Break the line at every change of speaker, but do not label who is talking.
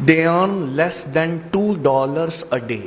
they earn less than $2 a day۔